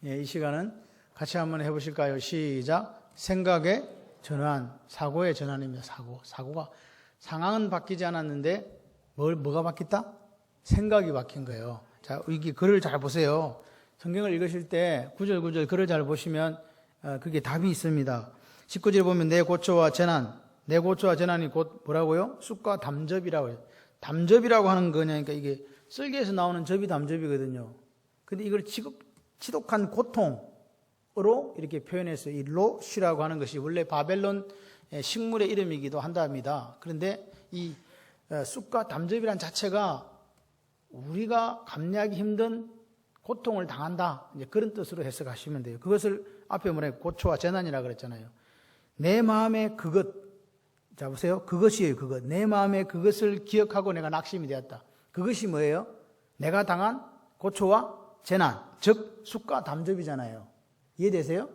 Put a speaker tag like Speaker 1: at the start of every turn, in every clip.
Speaker 1: 예, 이 시간은 같이 한번 해보실까요? 시작. 생각의 전환, 사고의 전환입니다. 사고가 상황은 바뀌지 않았는데 뭐가 바뀌었다? 생각이 바뀐 거예요. 자, 여기 글을 잘 보세요. 성경을 읽으실 때 구절구절 글을 잘 보시면 그게 답이 있습니다. 19절에 보면 내 고초와 재난, 내 고초와 재난이 곧 뭐라고요? 쑥과 담접이라고 해요. 담접이라고 하는 거냐니까 이게 쓸개에서 나오는 접이 담접이거든요. 근데 이걸 지독한 고통으로 이렇게 표현해서 이 로시라고 하는 것이 원래 바벨론 식물의 이름이기도 한답니다. 그런데 이 쑥과 담접이란 자체가 우리가 감내하기 힘든 고통을 당한다, 이제 그런 뜻으로 해석하시면 돼요. 그것을 앞에 뭐래요? 고초와 재난이라고 그랬잖아요. 내 마음에 그것, 자 보세요. 그것이에요. 그것. 내 마음에 그것을 기억하고 내가 낙심이 되었다. 그것이 뭐예요? 내가 당한 고초와 재난, 즉 쑥과 담접이잖아요. 이해되세요?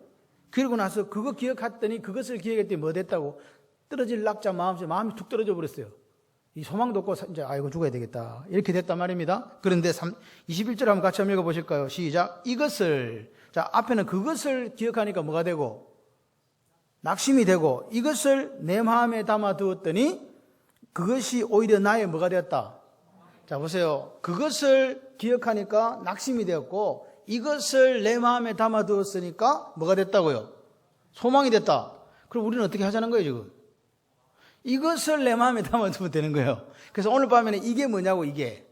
Speaker 1: 그러고 나서 그거 기억했더니 그것을 기억했더니 뭐 됐다고? 떨어질 낙자 마음이 툭 떨어져 버렸어요. 이 소망도 없고 이제 아이고 죽어야 되겠다, 이렇게 됐단 말입니다. 그런데 21절 한번 같이 한번 읽어보실까요? 시작. 이것을, 자 앞에는 그것을 기억하니까 뭐가 되고? 낙심이 되고, 이것을 내 마음에 담아 두었더니 그것이 오히려 나의 뭐가 되었다? 자 보세요. 그것을 기억하니까 낙심이 되었고, 이것을 내 마음에 담아 두었으니까 뭐가 됐다고요? 소망이 됐다. 그럼 우리는 어떻게 하자는 거예요 지금? 이것을 내 마음에 담아 두면 되는 거예요. 그래서 오늘 밤에는 이게 뭐냐고, 이게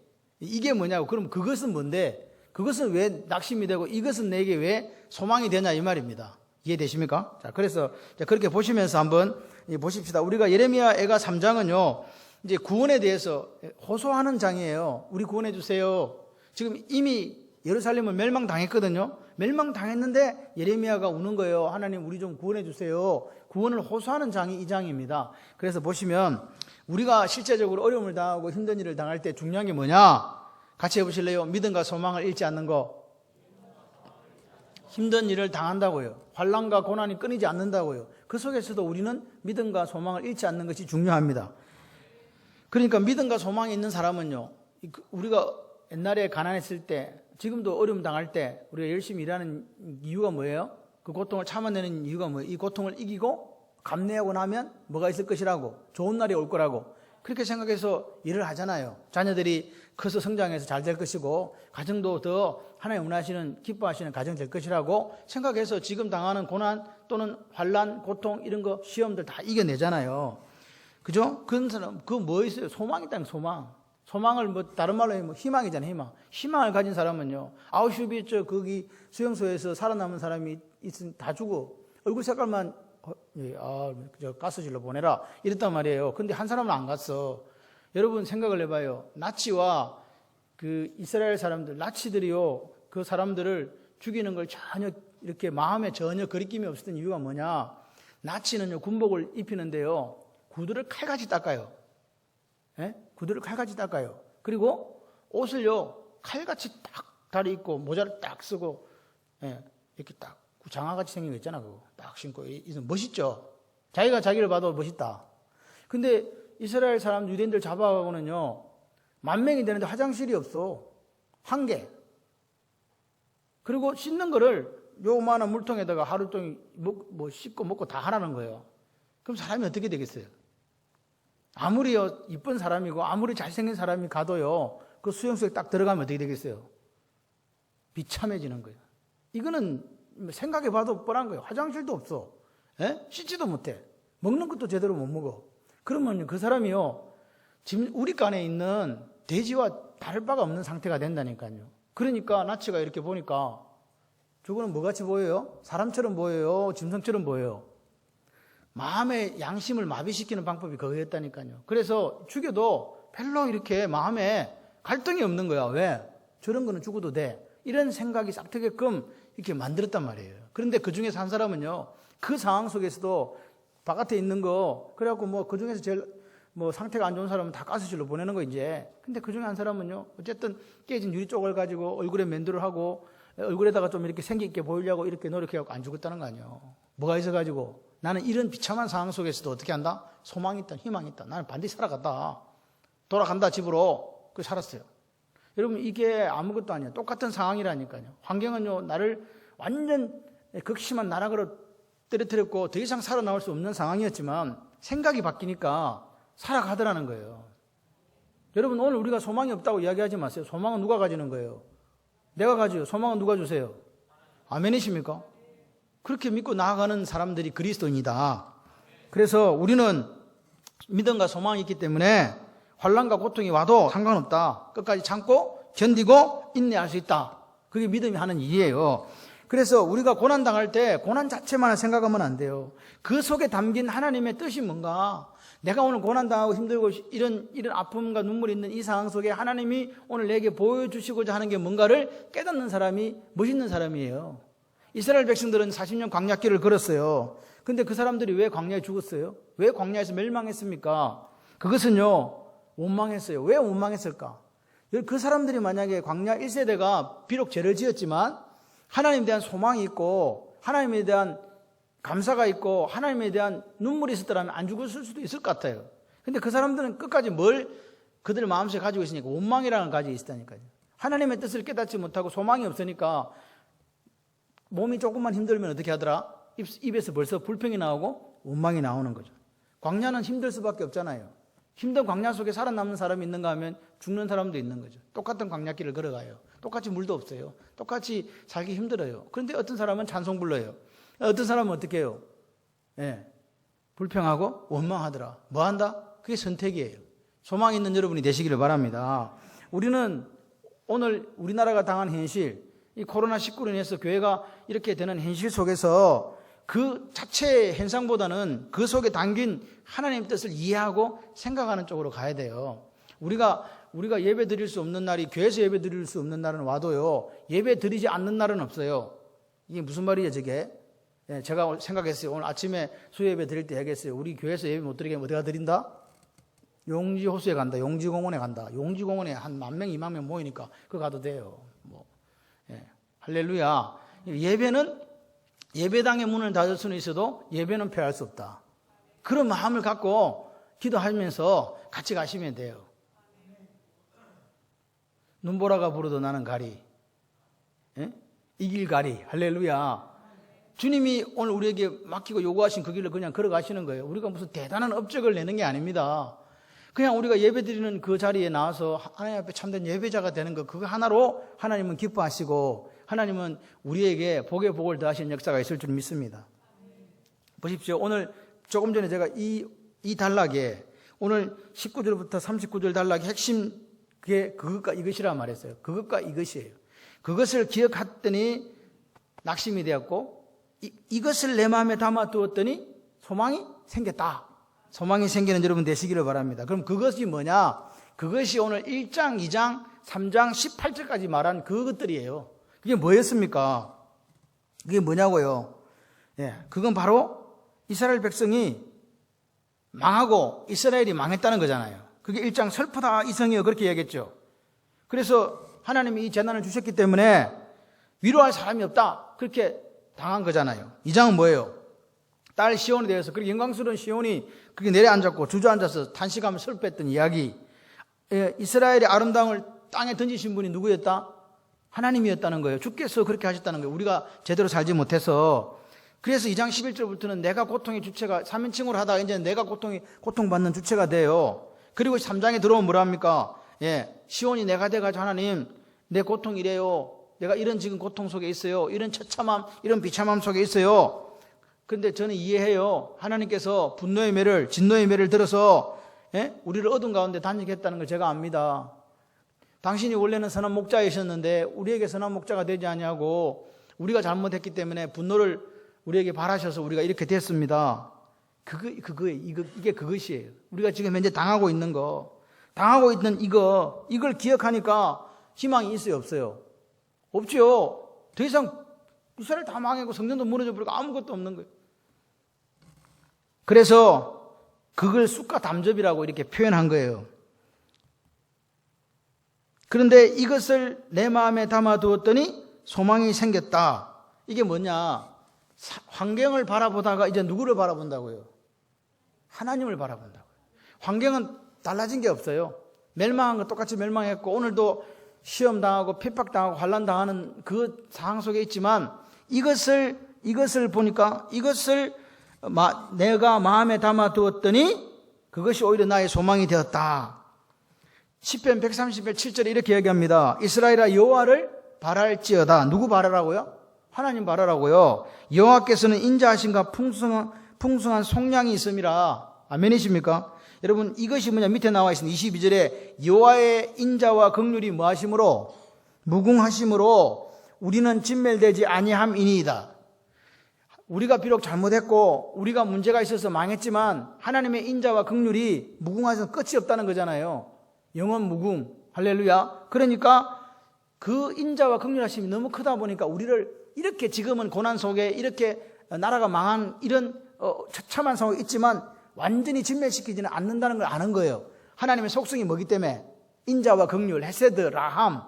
Speaker 1: 뭐냐고. 그럼 그것은 뭔데? 그것은 왜 낙심이 되고 이것은 내게 왜 소망이 되냐 이 말입니다. 이해되십니까? 자, 그래서 그렇게 보시면서 한번 보십시다. 우리가 예레미야 애가 3장은요, 이제 구원에 대해서 호소하는 장이에요. 우리 구원해 주세요. 지금 이미 예루살렘을 멸망당했거든요. 멸망당했는데 예레미야가 우는 거예요. 하나님 우리 좀 구원해 주세요. 구원을 호소하는 장이 이 장입니다. 그래서 보시면 우리가 실제적으로 어려움을 당하고 힘든 일을 당할 때 중요한 게 뭐냐? 같이 해보실래요? 믿음과 소망을 잃지 않는 거. 힘든 일을 당한다고요. 환난과 고난이 끊이지 않는다고요. 그 속에서도 우리는 믿음과 소망을 잃지 않는 것이 중요합니다. 그러니까 믿음과 소망이 있는 사람은요, 우리가 옛날에 가난했을 때, 지금도 어려움 당할 때 우리가 열심히 일하는 이유가 뭐예요? 그 고통을 참아내는 이유가 뭐예요? 이 고통을 이기고 감내하고 나면 뭐가 있을 것이라고, 좋은 날이 올 거라고, 그렇게 생각해서 일을 하잖아요. 자녀들이 커서 성장해서 잘 될 것이고 가정도 더 하나님 원하시는 기뻐하시는 가정 될 것이라고 생각해서 지금 당하는 고난 또는 환난, 고통 이런 거 시험들 다 이겨내잖아요. 그죠? 그런 사람 그거 뭐 있어요? 소망이 있다는 소망. 소망을 뭐 다른 말로 하면 희망이잖아요. 희망을 가진 사람은요, 아우슈비츠 거기 수용소에서 살아남은 사람이 있으면 다 죽어. 얼굴 색깔만 저 가스실로 보내라 이랬단 말이에요. 근데 한 사람은 안 갔어. 여러분 생각을 해봐요. 나치와 그 이스라엘 사람들, 나치들이요, 그 사람들을 죽이는 걸 전혀 이렇게 마음에 전혀 거리낌이 없었던 이유가 뭐냐? 나치는요, 군복을 입히는데요, 구두를 칼같이 닦아요. 예? 구두를 칼같이 닦아요. 그리고 옷을요, 칼같이 딱 다리 입고 모자를 딱 쓰고, 예, 이렇게 딱 장화같이 생긴 거 있잖아. 그거 딱 신고. 멋있죠? 자기가 자기를 봐도 멋있다. 근데 이스라엘 사람, 유대인들 잡아가고는요, 10,000명이 되는데 화장실이 없어. 1개. 그리고 씻는 거를 요만한 물통에다가 하루 종일 씻고 먹고 다 하라는 거예요. 그럼 사람이 어떻게 되겠어요? 아무리 이쁜 사람이고 아무리 잘생긴 사람이 가도요, 그 수용소에 딱 들어가면 어떻게 되겠어요? 비참해지는 거예요. 이거는 생각해봐도 뻔한 거예요. 화장실도 없어. 에? 씻지도 못해. 먹는 것도 제대로 못 먹어. 그러면 그 사람이요, 지금 우리 간에 있는 돼지와 다를 바가 없는 상태가 된다니까요. 그러니까 나치가 이렇게 보니까 저거는 뭐같이 보여요? 사람처럼 보여요? 짐승처럼 보여요? 마음의 양심을 마비시키는 방법이 그거였다니까요. 그래서 죽여도 별로 이렇게 마음에 갈등이 없는 거야. 왜? 저런 거는 죽어도 돼. 이런 생각이 싹 트게끔 이렇게 만들었단 말이에요. 그런데 그 중에서 한 사람은요, 그 상황 속에서도 바깥에 있는 거, 그래갖고 그 중에서 제일 상태가 안 좋은 사람은 다 가스실로 보내는 거 이제. 근데 그 중에 한 사람은요, 어쨌든 깨진 유리 쪽을 가지고 얼굴에 면도를 하고 얼굴에다가 좀 이렇게 생기 있게 보이려고 이렇게 노력해갖고 안 죽었다는 거 아니에요. 뭐가 있어가지고 나는 이런 비참한 상황 속에서도 어떻게 한다? 소망이 있다, 희망이 있다. 나는 반드시 살아갔다. 돌아간다 집으로. 그 살았어요. 여러분 이게 아무것도 아니에요. 똑같은 상황이라니까요. 환경은요, 나를 완전 극심한 나락으로 떨어뜨렸고 더 이상 살아나올 수 없는 상황이었지만 생각이 바뀌니까 살아가더라는 거예요. 여러분, 오늘 우리가 소망이 없다고 이야기하지 마세요. 소망은 누가 가지는 거예요? 내가 가지요. 소망은 누가 주세요? 아멘이십니까? 그렇게 믿고 나아가는 사람들이 그리스도인이다. 그래서 우리는 믿음과 소망이 있기 때문에 환난과 고통이 와도 상관없다. 끝까지 참고 견디고 인내할 수 있다. 그게 믿음이 하는 일이에요. 그래서 우리가 고난당할 때 고난 자체만 생각하면 안 돼요. 그 속에 담긴 하나님의 뜻이 뭔가, 내가 오늘 고난당하고 힘들고 이런 아픔과 눈물이 있는 이 상황 속에 하나님이 오늘 내게 보여주시고자 하는 게 뭔가를 깨닫는 사람이 멋있는 사람이에요. 이스라엘 백성들은 40년 광야길을 걸었어요. 근데 그 사람들이 왜 광야에 죽었어요? 왜 광야에서 멸망했습니까? 그것은요, 원망했어요. 왜 원망했을까? 그 사람들이 만약에 광야 1세대가 비록 죄를 지었지만 하나님에 대한 소망이 있고 하나님에 대한 감사가 있고 하나님에 대한 눈물이 있었더라면 안 죽었을 수도 있을 것 같아요. 근데 그 사람들은 끝까지 뭘 그들 마음속에 가지고 있으니까 원망이라는 걸 가지고 있다니까요. 하나님의 뜻을 깨닫지 못하고 소망이 없으니까 몸이 조금만 힘들면 어떻게 하더라? 입에서 벌써 불평이 나오고 원망이 나오는 거죠. 광야는 힘들 수밖에 없잖아요. 힘든 광야 속에 살아남는 사람이 있는가 하면 죽는 사람도 있는 거죠. 똑같은 광야길을 걸어가요. 똑같이 물도 없어요. 똑같이 살기 힘들어요. 그런데 어떤 사람은 찬송 불러요. 어떤 사람은 어떻게 해요? 예, 불평하고 원망하더라. 뭐 한다? 그게 선택이에요. 소망 있는 여러분이 되시기를 바랍니다. 우리는 오늘 우리나라가 당한 현실, 이 코로나19로 인해서 교회가 이렇게 되는 현실 속에서 그 자체의 현상보다는 그 속에 담긴 하나님의 뜻을 이해하고 생각하는 쪽으로 가야 돼요. 우리가 예배 드릴 수 없는 날이, 교회에서 예배 드릴 수 없는 날은 와도요, 예배 드리지 않는 날은 없어요. 이게 무슨 말이에요, 저게? 예, 제가 생각했어요. 오늘 아침에 수요예배 드릴 때 얘기했어요. 우리 교회에서 예배 못 드리게 하면 어디가 드린다? 용지 호수에 간다. 용지공원에 간다. 용지공원에 한 10,000명, 20,000명 모이니까 그거 가도 돼요. 예, 할렐루야. 예배당의 문을 닫을 수는 있어도 예배는 폐할 수 없다. 그런 마음을 갖고 기도하면서 같이 가시면 돼요. 눈보라가 부르도 나는 가리. 예? 이길 가리. 할렐루야. 주님이 오늘 우리에게 맡기고 요구하신 그 길을 그냥 걸어가시는 거예요. 우리가 무슨 대단한 업적을 내는 게 아닙니다. 그냥 우리가 예배드리는 그 자리에 나와서 하나님 앞에 참된 예배자가 되는 거, 그거 하나로 하나님은 기뻐하시고 하나님은 우리에게 복에 복을 더하시는 역사가 있을 줄 믿습니다. 보십시오. 오늘 조금 전에 제가 이 단락에 오늘 19절부터 39절 단락의 핵심, 그게 그것과 이것이라 말했어요. 그것과 이것이에요. 그것을 기억했더니 낙심이 되었고, 이것을 내 마음에 담아두었더니 소망이 생겼다. 소망이 생기는 여러분 되시기를 바랍니다. 그럼 그것이 뭐냐? 그것이 오늘 1장, 2장, 3장, 18절까지 말한 그것들이에요. 그게 뭐였습니까? 그게 뭐냐고요? 예, 그건 바로 이스라엘 백성이 망하고 이스라엘이 망했다는 거잖아요. 그게 1장 슬프다 이성이요 그렇게 얘기했죠. 그래서 하나님이 이 재난을 주셨기 때문에 위로할 사람이 없다 그렇게 당한 거잖아요. 2장은 뭐예요? 딸 시온에 대해서 그렇게 영광스러운 시온이 그렇게 내려앉았고 주저앉아서 탄식하며 슬퍼했던 이야기. 예, 이스라엘의 아름다움을 땅에 던지신 분이 누구였다? 하나님이었다는 거예요. 주께서 그렇게 하셨다는 거예요. 우리가 제대로 살지 못해서. 그래서 2장 11절부터는 내가 고통의 주체가 3인칭으로 하다가 이제 내가 고통받는 주체가 돼요. 그리고 3장에 들어오면 뭐라 합니까? 예, 시온이 내가 돼가지고 하나님 내 고통 이래요. 내가 이런 지금 고통 속에 있어요. 이런 처참함, 이런 비참함 속에 있어요. 근데 저는 이해해요. 하나님께서 분노의 매를, 진노의 매를 들어서 우리를 어둠 가운데 단식했다는 걸 제가 압니다. 당신이 원래는 선한 목자이셨는데 우리에게 선한 목자가 되지 아니하고 우리가 잘못했기 때문에 분노를 우리에게 바라셔서 우리가 이렇게 됐습니다. 이게 그것이에요. 우리가 지금 현재 당하고 있는 거, 당하고 있는 이걸 기억하니까 희망이 있어요, 없어요? 없죠. 더 이상 이스라엘 다 망하고 성전도 무너져 버리고 아무것도 없는 거예요. 그래서 그걸 쑥과 담즙이라고 이렇게 표현한 거예요. 그런데 이것을 내 마음에 담아두었더니 소망이 생겼다. 이게 뭐냐? 환경을 바라보다가 이제 누구를 바라본다고요? 하나님을 바라본다고요. 환경은 달라진 게 없어요. 멸망한 거 똑같이 멸망했고 오늘도 시험 당하고 핍박 당하고 환난 당하는 그 상황 속에 있지만 이것을 보니까 이것을 내가 마음에 담아 두었더니 그것이 오히려 나의 소망이 되었다. 시편 130편 7절에 이렇게 얘기합니다. 이스라엘아 여호와를 바랄지어다. 누구 바라라고요? 하나님 바라라고요. 여호와께서는 인자하심과 풍성한 속량이 있음이라. 아멘이십니까? 여러분 이것이 뭐냐, 밑에 나와 있습니다. 22절에 여호와의 인자와 긍휼이 뭐하심으로? 무궁하심으로 우리는 진멸되지 아니함이니이다. 우리가 비록 잘못했고 우리가 문제가 있어서 망했지만 하나님의 인자와 긍휼이 무궁하셔서 끝이 없다는 거잖아요. 영원 무궁. 할렐루야. 그러니까 그 인자와 긍휼하심이 너무 크다 보니까 우리를 이렇게 지금은 고난 속에 이렇게 나라가 망한 이런 처참한 상황이 있지만 완전히 진멸시키지는 않는다는 걸 아는 거예요. 하나님의 속성이 뭐기 때문에? 인자와 긍휼, 헤세드, 라함.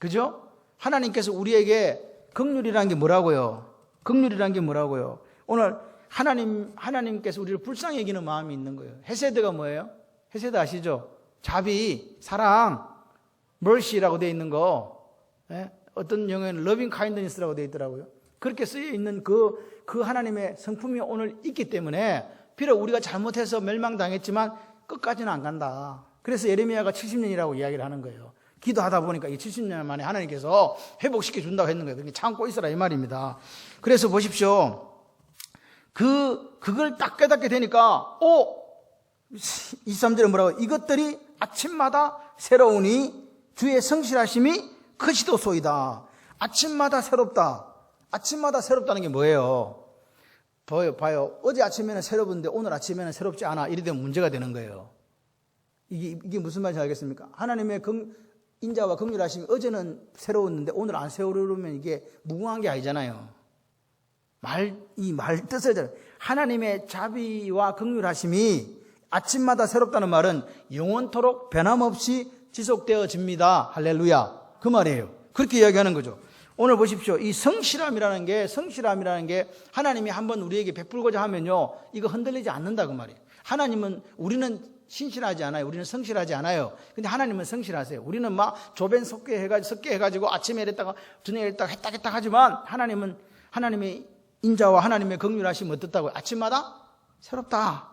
Speaker 1: 그죠? 하나님께서 우리에게 긍휼이라는 게 뭐라고요? 긍휼이라는 게 뭐라고요? 오늘 하나님께서 우리를 불쌍히 여기는 마음이 있는 거예요. 헤세드가 뭐예요? 헤세드 아시죠? 자비, 사랑, mercy라고 되어 있는 거. 예? 어떤 영어에는 loving kindness라고 되어 있더라고요. 그렇게 쓰여 있는 그 하나님의 성품이 오늘 있기 때문에 비록 우리가 잘못해서 멸망당했지만 끝까지는 안 간다. 그래서 예레미야가 70년이라고 이야기를 하는 거예요. 기도하다 보니까 이 70년 만에 하나님께서 회복시켜 준다고 했는 거예요. 그러니까 참고 있어라 이 말입니다. 그래서 보십시오. 그걸 딱 깨닫게 되니까 23절에 뭐라고? 이것들이 아침마다 새로우니 주의 성실하심이 크시도소이다. 아침마다 새롭다. 아침마다 새롭다는 게 뭐예요? 봐요. 어제 아침에는 새로운데 오늘 아침에는 새롭지 않아. 이래 되면 문제가 되는 거예요. 이게 무슨 말인지 알겠습니까? 하나님의 인자와 긍휼하심이 어제는 새로웠는데 오늘 안 새로우면 이게 무궁한 게 아니잖아요. 이 말 뜻을 하나님의 자비와 긍휼하심이 아침마다 새롭다는 말은 영원토록 변함없이 지속되어집니다. 할렐루야. 그 말이에요. 그렇게 이야기하는 거죠. 오늘 보십시오. 이 성실함이라는 게 하나님이 한번 우리에게 베풀고자 하면요, 이거 흔들리지 않는다 그 말이에요. 우리는 신실하지 않아요. 우리는 성실하지 않아요. 근데 하나님은 성실하세요. 우리는 막 조변 섞게 해가지고 아침에 이랬다가 저녁에 이랬다가 했다 하지만 하나님의 인자와 하나님의 긍휼하심은 어떻다고요? 아침마다 새롭다.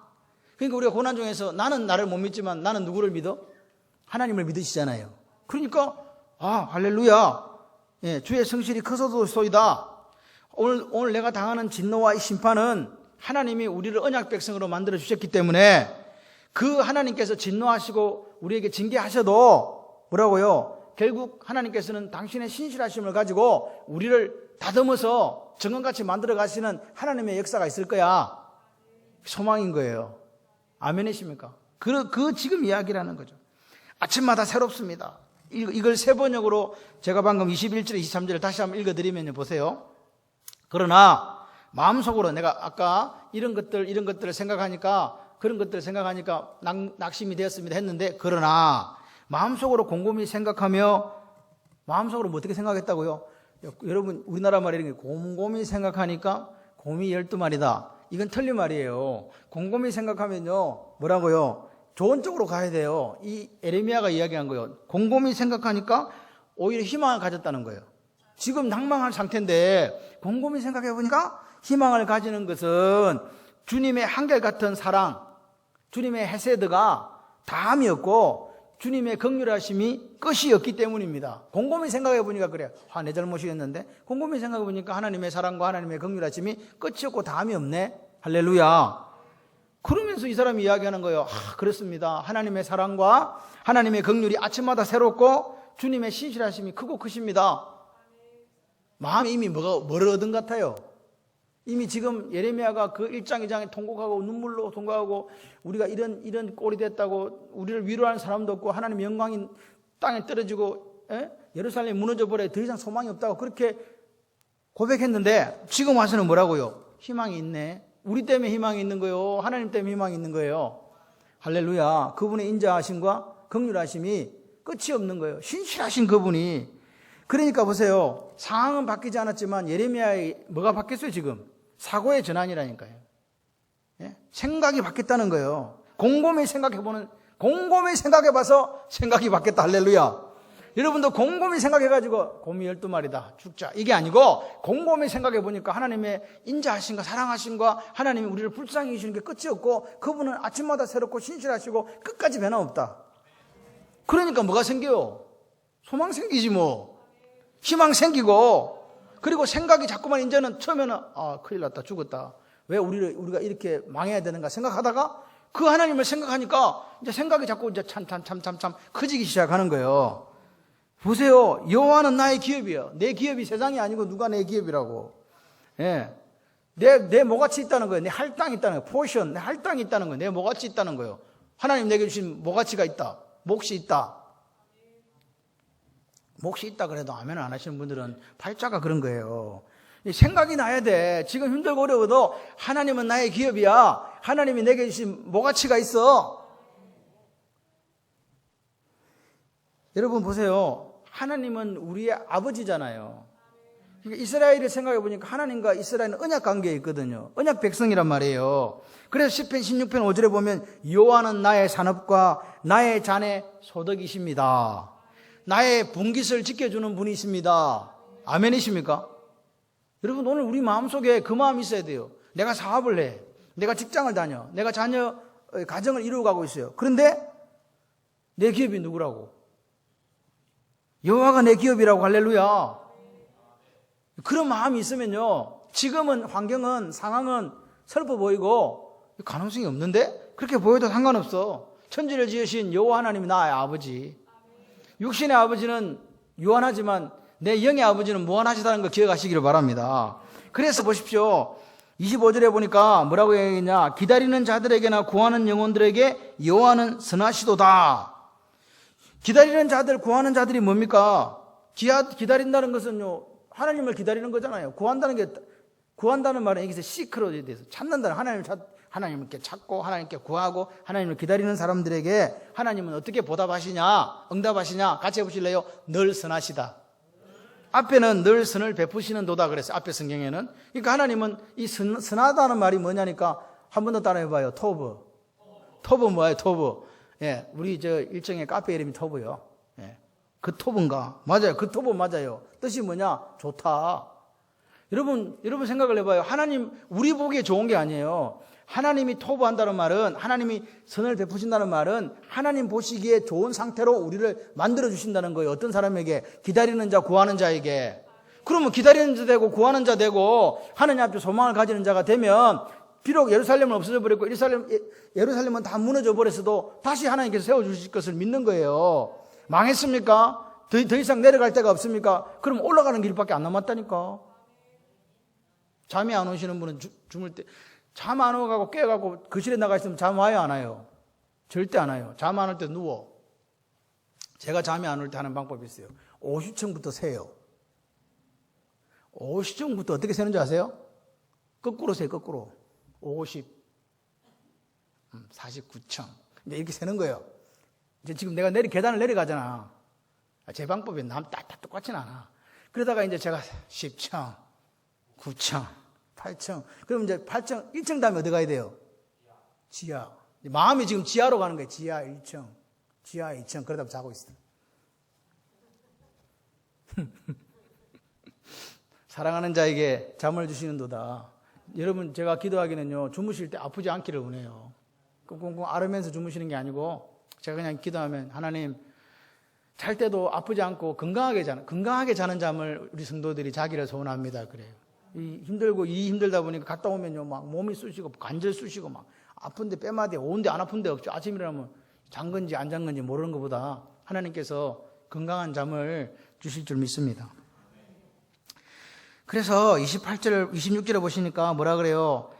Speaker 1: 그러니까 우리가 고난 중에서 나는 나를 못 믿지만 나는 누구를 믿어? 하나님을 믿으시잖아요. 그러니까 할렐루야. 예, 주의 성실이 크소도소이다. 오늘 내가 당하는 진노와 이 심판은 하나님이 우리를 언약 백성으로 만들어 주셨기 때문에 그 하나님께서 진노하시고 우리에게 징계하셔도 뭐라고요? 결국 하나님께서는 당신의 신실하심을 가지고 우리를 다듬어서 정금같이 만들어 가시는 하나님의 역사가 있을 거야. 소망인 거예요. 아멘이십니까? 그 지금 이야기라는 거죠. 아침마다 새롭습니다. 이걸 세번역으로 제가 방금 21절, 23절을 다시 한번 읽어드리면 보세요. 그러나 마음속으로 내가 아까 이런 것들을 생각하니까 그런 것들을 생각하니까 낙심이 되었습니다 했는데, 그러나 마음속으로 곰곰이 생각하며, 마음속으로 뭐 어떻게 생각했다고요? 여러분 우리나라 말이 이런 게 곰곰이 생각하니까 곰이 12마리다. 이건 틀린 말이에요. 곰곰이 생각하면요 뭐라고요? 좋은 쪽으로 가야 돼요. 이 예레미야가 이야기한 거예요. 곰곰이 생각하니까 오히려 희망을 가졌다는 거예요. 지금 낭망한 상태인데 곰곰이 생각해 보니까 희망을 가지는 것은 주님의 한결같은 사랑, 주님의 헤세드가 다함이었고 주님의 긍휼하심이 끝이었기 때문입니다. 곰곰이 생각해 보니까 그래요. 내 잘못이었는데 곰곰이 생각해 보니까 하나님의 사랑과 하나님의 긍휼하심이 끝이었고 다함이 없네. 할렐루야. 그러면서 이 사람이 이야기하는 거예요. 그렇습니다. 하나님의 사랑과 하나님의 긍휼이 아침마다 새롭고 주님의 신실하심이 크고 크십니다. 마음이 이미 뭘 얻은 것 같아요. 이미 지금 예레미야가 그 1장 2장에 통곡하고 눈물로 통곡하고 우리가 이런 꼴이 됐다고 우리를 위로하는 사람도 없고 하나님의 영광이 땅에 떨어지고 예루살렘이 무너져 버려 더 이상 소망이 없다고 그렇게 고백했는데 지금 와서는 뭐라고요? 희망이 있네. 우리 때문에 희망이 있는 거예요. 하나님 때문에 희망이 있는 거예요. 할렐루야. 그분의 인자하심과 긍휼하심이 끝이 없는 거예요. 신실하신 그분이. 그러니까 보세요. 상황은 바뀌지 않았지만 예레미야의 뭐가 바뀌었어요 지금? 사고의 전환이라니까요. 예? 생각이 바뀌었다는 거예요. 곰곰이 생각해봐서 생각이 바뀌었다. 할렐루야. 여러분도 곰곰이 생각해가지고 곰이 12마리다 죽자 이게 아니고 곰곰이 생각해보니까 하나님의 인자하신가 사랑하신가 하나님이 우리를 불쌍히 여기시는 게 끝이 없고 그분은 아침마다 새롭고 신실하시고 끝까지 변함없다. 그러니까 뭐가 생겨요? 소망 생기지 뭐. 희망 생기고 그리고 생각이 자꾸만 이제는 처음에는 큰일 났다 죽었다 왜 우리가 이렇게 망해야 되는가 생각하다가 그 하나님을 생각하니까 이제 생각이 자꾸 이제 참 커지기 시작하는 거예요. 보세요. 여호와는 나의 기업이에요. 내 기업이 세상이 아니고 누가 내 기업이라고. 예. 내 모같이 있다는 거예요. 내 할당이 있다는 거예요. 포션, 내 할당이 있다는 거예요. 내 모같이 있다는 거예요. 하나님 내게 주신 모가치가 있다. 몫이 있다. 몫이 있다 그래도 아멘을 안 하시는 분들은 팔자가 그런 거예요. 생각이 나야 돼. 지금 힘들고 어려워도 하나님은 나의 기업이야. 하나님이 내게 주신 모가치가 있어. 여러분 보세요. 하나님은 우리의 아버지잖아요. 이스라엘을 생각해 보니까 하나님과 이스라엘은 언약 관계에 있거든요. 언약 백성이란 말이에요. 그래서 10편 16편 5절에 보면 여호와는 나의 산업과 나의 잔의 소득이십니다. 나의 분깃을 지켜주는 분이십니다. 아멘이십니까? 여러분 오늘 우리 마음속에 그 마음이 있어야 돼요. 내가 사업을 해. 내가 직장을 다녀. 내가 자녀 가정을 이루어가고 있어요. 그런데 내 기업이 누구라고? 여호와가 내 기업이라고. 할렐루야. 그런 마음이 있으면요 지금은 환경은 상황은 슬퍼 보이고 가능성이 없는데 그렇게 보여도 상관없어. 천지를 지으신 여호와 하나님이 나의 아버지. 육신의 아버지는 유한하지만 내 영의 아버지는 무한하시다는 걸 기억하시기를 바랍니다. 그래서 보십시오. 25절에 보니까 뭐라고 얘기했냐. 기다리는 자들에게나 구하는 영혼들에게 여호와는 선하시도다. 기다리는 자들, 구하는 자들이 뭡니까? 기다린다는 것은요 하나님을 기다리는 거잖아요. 구한다는 말은 여기서 시크로에 대해서 찾는다는 하나님께 찾고 하나님께 구하고 하나님을 기다리는 사람들에게 하나님은 어떻게 보답하시냐 응답하시냐 같이 해보실래요? 늘 선하시다. 앞에는 늘 선을 베푸시는 도다 그랬어요. 앞에 성경에는. 그러니까 하나님은 이 선하다는 말이 뭐냐니까 한 번 더 따라해봐요. 토브 뭐예요? 토브. 예, 우리 일정의 카페 이름이 토브요. 예, 그 토브인가? 맞아요. 그 토브 맞아요. 뜻이 뭐냐? 좋다. 여러분 생각을 해봐요. 하나님 우리 보기에 좋은 게 아니에요. 하나님이 토부한다는 말은 하나님이 선을 베푸신다는 말은 하나님 보시기에 좋은 상태로 우리를 만들어 주신다는 거예요. 어떤 사람에게? 기다리는 자 구하는 자에게. 그러면 기다리는 자 되고 구하는 자 되고 하나님 앞에 소망을 가지는 자가 되면 비록 예루살렘은 없어져 버렸고 예루살렘은 다 무너져 버렸어도 다시 하나님께서 세워주실 것을 믿는 거예요. 망했습니까? 더 이상 내려갈 데가 없습니까? 그럼 올라가는 길밖에 안 남았다니까. 잠이 안 오시는 분은 주물 때 잠 안 오고 깨가고 거실에 나가 있으면 잠 와요 안 와요? 절대 안 와요. 잠 안 올 때 누워. 제가 잠이 안 올 때 하는 방법이 있어요. 50층부터 세요. 50층부터 어떻게 세는 줄 아세요? 거꾸로 세요. 거꾸로. 50 49층 이제 이렇게 세는 거예요. 이제 지금 내가 계단을 내려가잖아. 제 방법이 다 똑같진 않아. 그러다가 이제 제가 10층 9층 8층. 그럼 이제 8층, 1층 다음에 어디 가야 돼요? 지하. 마음이 지금 지하로 가는 거예요. 지하 1층, 지하 2층. 그러다 자고 있어요. 사랑하는 자에게 잠을 주시는 도다. 여러분, 제가 기도하기는요, 주무실 때 아프지 않기를 원해요. 꽁꽁꽁 앓으면서 주무시는 게 아니고, 제가 그냥 기도하면, 하나님, 잘 때도 아프지 않고 건강하게 자는 잠을 우리 성도들이 자기를 소원합니다. 그래요. 힘들고 힘들다 보니까 갔다 오면요 막 몸이 쑤시고 관절 쑤시고 막 아픈데 뼈마디 오는데 안 아픈데 없죠. 아침에 일어나면 잔 건지 안 잔 건지 모르는 것보다 하나님께서 건강한 잠을 주실 줄 믿습니다. 그래서 28절 26절에 보시니까 뭐라 그래요?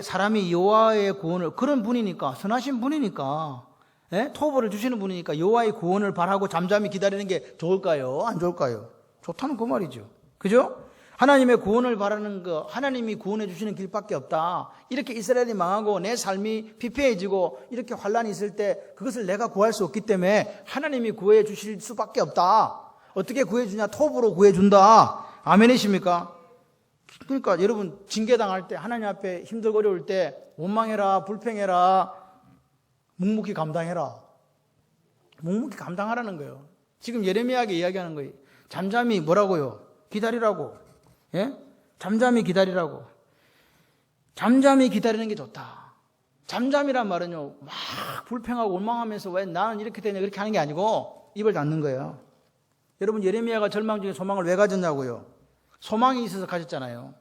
Speaker 1: 사람이 여호와의 구원을, 그런 분이니까, 선하신 분이니까, 예? 토보를 주시는 분이니까 여호와의 구원을 바라고 잠잠히 기다리는 게 좋을까요? 안 좋을까요? 좋다는 그 말이죠. 그죠? 하나님의 구원을 바라는 거, 하나님이 구원해 주시는 길밖에 없다. 이렇게 이스라엘이 망하고 내 삶이 피폐해지고 이렇게 환란이 있을 때 그것을 내가 구할 수 없기 때문에 하나님이 구해 주실 수밖에 없다. 어떻게 구해 주냐? 톱으로 구해 준다. 아멘이십니까? 그러니까 여러분 징계당할 때, 하나님 앞에 힘들고 어려울 때 원망해라, 불평해라, 묵묵히 감당해라. 묵묵히 감당하라는 거예요. 지금 예레미야에게 이야기하는 거예요. 잠잠히 뭐라고요? 기다리라고. 예? 잠잠히 기다리라고. 잠잠히 기다리는 게 좋다. 잠잠이란 말은요, 막 불평하고 원망하면서 왜 나는 이렇게 되냐 그렇게 하는 게 아니고 입을 닫는 거예요. 여러분, 예레미야가 절망 중에 소망을 왜 가졌냐고요? 소망이 있어서 가졌잖아요.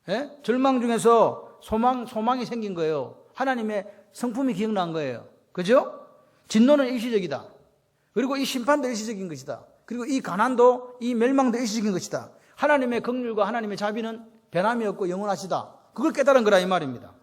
Speaker 1: 예? 절망 중에서 소망이 생긴 거예요. 하나님의 성품이 기억난 거예요. 그죠? 진노는 일시적이다. 그리고 이 심판도 일시적인 것이다. 그리고 이 가난도, 이 멸망도 일시적인 것이다. 하나님의 긍휼과 하나님의 자비는 변함이 없고 영원하시다. 그걸 깨달은 거라 이 말입니다.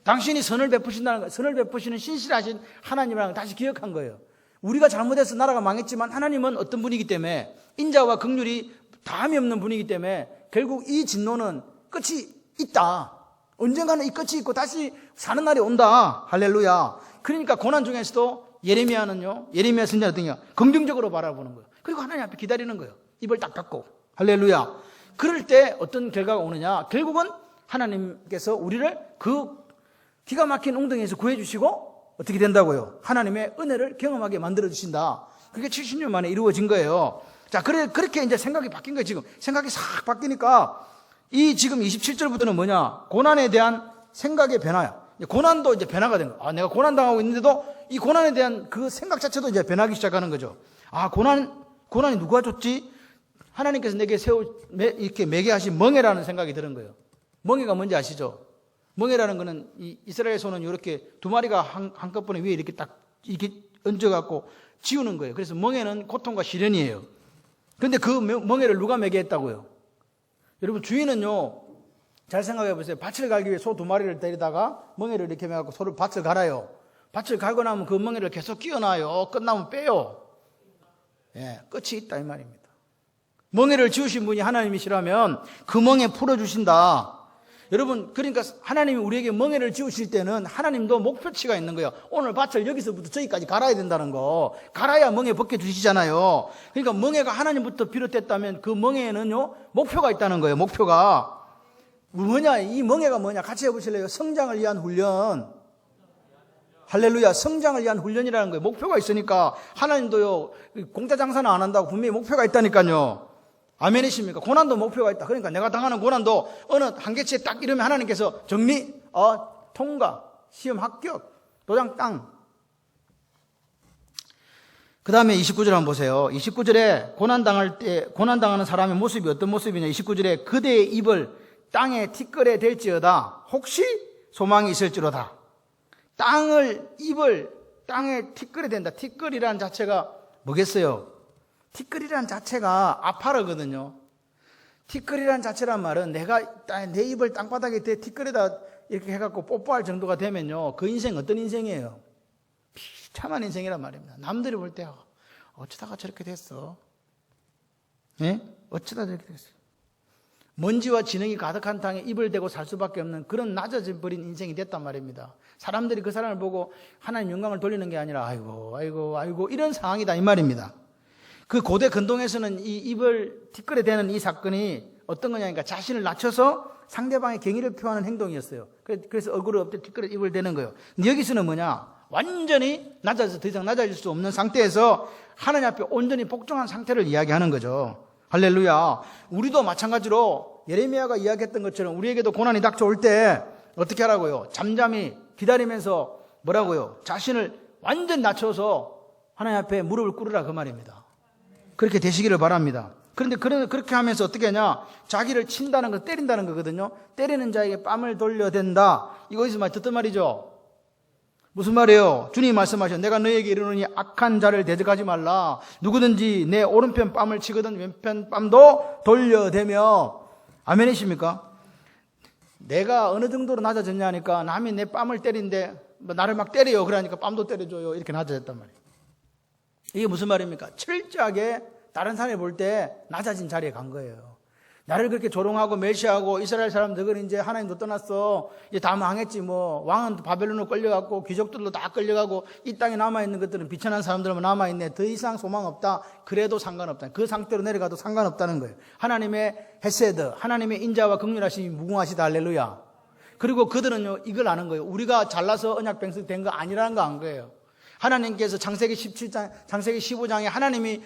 Speaker 1: 당신이 선을 베푸신다는 거, 선을 베푸시는 신실하신 하나님이라는 걸 다시 기억한 거예요. 우리가 잘못해서 나라가 망했지만 하나님은 어떤 분이기 때문에 인자와 긍휼이 다함이 없는 분이기 때문에 결국 이 진노는 끝이 있다. 언젠가는 이 끝이 있고 다시 사는 날이 온다. 할렐루야. 그러니까 고난 중에서도 예레미야 선지자 등이야 긍정적으로 바라보는 거예요. 그리고 하나님 앞에 기다리는 거예요. 입을 딱 닫고. 할렐루야. 그럴 때 어떤 결과가 오느냐? 결국은 하나님께서 우리를 그 기가 막힌 웅덩이에서 구해주시고 어떻게 된다고요? 하나님의 은혜를 경험하게 만들어주신다. 그게 70년 만에 이루어진 거예요. 자, 그렇게 이제 생각이 바뀐 거예요, 지금. 생각이 싹 바뀌니까 이 지금 27절부터는 뭐냐? 고난에 대한 생각의 변화야. 고난도 이제 변화가 된 거야. 내가 고난당하고 있는데도 이 고난에 대한 그 생각 자체도 이제 변하기 시작하는 거죠. 고난이 누가 줬지? 하나님께서 내게 이렇게 매게 하신 멍에라는 생각이 드는 거예요. 멍에가 뭔지 아시죠? 멍에라는 거는 이 이스라엘 소는 이렇게 두 마리가 한꺼번에 위에 이렇게 딱 이렇게 얹어갖고 지우는 거예요. 그래서 멍에는 고통과 시련이에요. 그런데 그 멍에를 누가 매게 했다고요? 여러분, 주인은요, 잘 생각해 보세요. 밭을 갈기 위해 소 두 마리를 데리다가 멍에를 이렇게 매갖고 소를 밭을 갈아요. 밭을 갈고 나면 그 멍에를 계속 끼워놔요. 끝나면 빼요. 예, 끝이 있다 이 말입니다. 멍에를 지우신 분이 하나님이시라면 그 멍에 풀어주신다. 여러분, 그러니까 하나님이 우리에게 멍에를 지우실 때는 하나님도 목표치가 있는 거예요. 오늘 밭을 여기서부터 저기까지 갈아야 된다는 거. 갈아야 멍에 벗겨주시잖아요. 그러니까 멍에가 하나님부터 비롯됐다면 그 멍에는요, 목표가 있다는 거예요. 목표가. 뭐냐? 이 멍에가 뭐냐? 같이 해보실래요? 성장을 위한 훈련. 할렐루야. 성장을 위한 훈련이라는 거예요. 목표가 있으니까 하나님도요, 공짜 장사는 안 한다고 분명히 목표가 있다니까요. 아멘이십니까? 고난도 목표가 있다. 그러니까 내가 당하는 고난도 어느 한계치에 딱 이러면 하나님께서 정리, 통과, 시험 합격, 도장 땅. 그 다음에 29절 한번 보세요. 29절에 고난당하는 사람의 모습이 어떤 모습이냐? 29절에 그대의 입을 땅에 티끌에 댈지어다. 혹시 소망이 있을지로다. 입을 땅에 티끌에 댄다. 티끌이라는 자체가 뭐겠어요? 티끌이라는 자체가 아파르거든요. 티끌이라는 자체란 말은 내가 내 입을 땅바닥에 티끌에다 이렇게 해갖고 뽀뽀할 정도가 되면요, 그 인생 어떤 인생이에요? 비참한 인생이란 말입니다. 남들이 볼 때 어쩌다가 저렇게 됐어? 예? 어쩌다 저렇게 됐어? 먼지와 진흙이 가득한 땅에 입을 대고 살 수밖에 없는 그런 낮아져 버린 인생이 됐단 말입니다. 사람들이 그 사람을 보고 하나님 영광을 돌리는 게 아니라 아이고 이런 상황이다 이 말입니다. 그 고대 근동에서는 이 입을 티끌에 대는 이 사건이 어떤 거냐니까 자신을 낮춰서 상대방의 경의를 표하는 행동이었어요. 그래서 얼굴을 엎드려 티끌에 입을 대는 거예요. 근데 여기서는 뭐냐? 완전히 낮아져서 더 이상 낮아질 수 없는 상태에서 하나님 앞에 온전히 복종한 상태를 이야기하는 거죠. 할렐루야. 우리도 마찬가지로 예레미야가 이야기했던 것처럼 우리에게도 고난이 닥쳐올 때 어떻게 하라고요? 잠잠히 기다리면서 뭐라고요? 자신을 완전 낮춰서 하나님 앞에 무릎을 꿇으라 그 말입니다. 그렇게 되시기를 바랍니다. 그런데 그렇게 하면서 어떻게 하냐? 자기를 친다는 거, 때린다는 거거든요. 때리는 자에게 뺨을 돌려댄다. 이거 어디서 많이 듣던 말이죠. 무슨 말이에요? 주님이 말씀하셔. 내가 너에게 이르노니 악한 자를 대적하지 말라. 누구든지 내 오른편 뺨을 치거든 왼편 뺨도 돌려대며. 아멘이십니까? 내가 어느 정도로 낮아졌냐 하니까 남이 내 뺨을 때린데 나를 막 때려요. 그러니까 뺨도 때려줘요. 이렇게 낮아졌단 말이에요. 이게 무슨 말입니까? 철저하게 다른 사람이 볼 때 낮아진 자리에 간 거예요. 나를 그렇게 조롱하고 멸시하고 이스라엘 사람들은 이제 하나님도 떠났어. 이제 다 망했지 뭐. 왕은 바벨론으로 끌려갔고 귀족들도 다 끌려가고 이 땅에 남아있는 것들은 비천한 사람들만 남아있네. 더 이상 소망 없다. 그래도 상관없다. 그 상태로 내려가도 상관없다는 거예요. 하나님의 헤세드, 하나님의 인자와 긍휼하심이 무궁하시다. 할렐루야. 그리고 그들은요 이걸 아는 거예요. 우리가 잘나서 언약 백성 된 거 아니라는 거 안 거예요. 하나님께서 창세기 17장, 창세기 15장에 하나님이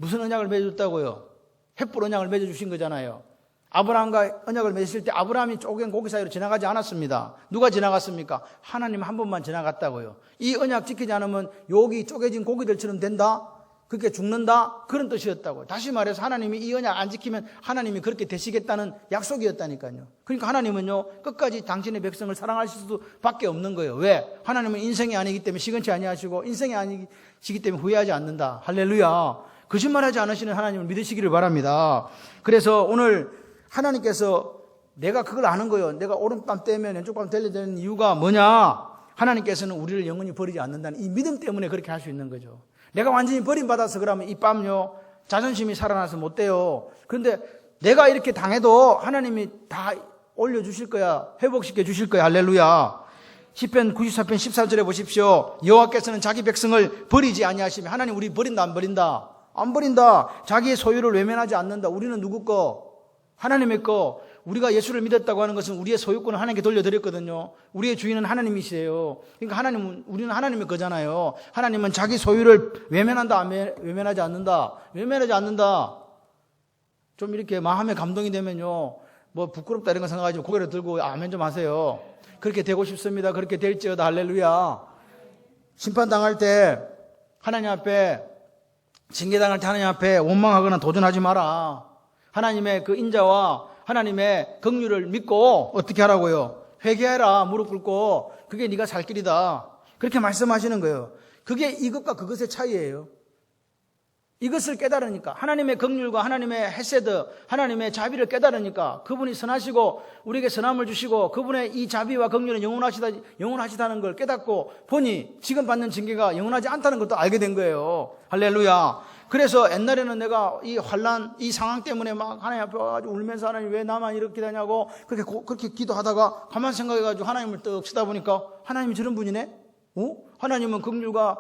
Speaker 1: 무슨 언약을 맺어줬다고요? 횃불 언약을 맺어주신 거잖아요. 아브라함과 언약을 맺을 때 아브라함이 쪼갠 고기 사이로 지나가지 않았습니다. 누가 지나갔습니까? 하나님 한 번만 지나갔다고요. 이 언약 지키지 않으면 여기 쪼개진 고기들처럼 된다? 그렇게 죽는다? 그런 뜻이었다고요. 다시 말해서 하나님이 이 언약 안 지키면 하나님이 그렇게 되시겠다는 약속이었다니까요. 그러니까 하나님은요, 끝까지 당신의 백성을 사랑하실 수밖에 없는 거예요. 왜? 하나님은 인생이 아니기 때문에 시건치 아니하시고 인생이 아니시기 때문에 후회하지 않는다. 할렐루야. 거짓말하지 않으시는 하나님을 믿으시기를 바랍니다. 그래서 오늘 하나님께서 내가 그걸 아는 거예요. 내가 오른밤 떼면 왼쪽 밤 떼야 되는 이유가 뭐냐? 하나님께서는 우리를 영원히 버리지 않는다는 이 믿음 때문에 그렇게 할 수 있는 거죠. 내가 완전히 버림받아서 그러면 이 밤요 자존심이 살아나서 못 돼요. 그런데 내가 이렇게 당해도 하나님이 다 올려주실 거야. 회복시켜 주실 거야. 할렐루야. 시편 94편 14절에 보십시오. 여호와께서는 자기 백성을 버리지 아니하시며 하나님 우리 버린다 안 버린다? 안 버린다. 자기의 소유를 외면하지 않는다. 우리는 누구 거? 하나님의 거. 우리가 예수를 믿었다고 하는 것은 우리의 소유권을 하나님께 돌려드렸거든요. 우리의 주인은 하나님이세요. 그러니까 우리는 하나님의 거잖아요. 하나님은 자기 소유를 외면한다, 외면하지 않는다. 외면하지 않는다. 좀 이렇게 마음에 감동이 되면요, 뭐 부끄럽다 이런 거 생각하지 고개를 들고 아멘 좀 하세요. 그렇게 되고 싶습니다. 그렇게 될지어다. 할렐루야. 심판당할 때 하나님 앞에, 징계당할 때 하나님 앞에 원망하거나 도전하지 마라. 하나님의 그 인자와 하나님의 긍휼을 믿고 어떻게 하라고요? 회개하라. 무릎 꿇고. 그게 네가 살 길이다. 그렇게 말씀하시는 거예요. 그게 이것과 그것의 차이예요. 이것을 깨달으니까, 하나님의 긍휼과 하나님의 헤세드, 하나님의 자비를 깨달으니까, 그분이 선하시고 우리에게 선함을 주시고 그분의 이 자비와 긍휼은 영원하시다는 걸 깨닫고 보니 지금 받는 징계가 영원하지 않다는 것도 알게 된 거예요. 할렐루야. 그래서 옛날에는 내가 이 환난, 이 상황 때문에 막 하나님 앞에 와가지고 울면서 하나님 왜 나만 이렇게 되냐고 그렇게 기도하다가 가만 생각해가지고 하나님을 떡 치다 보니까 하나님이 저런 분이네? 하나님은 긍휼과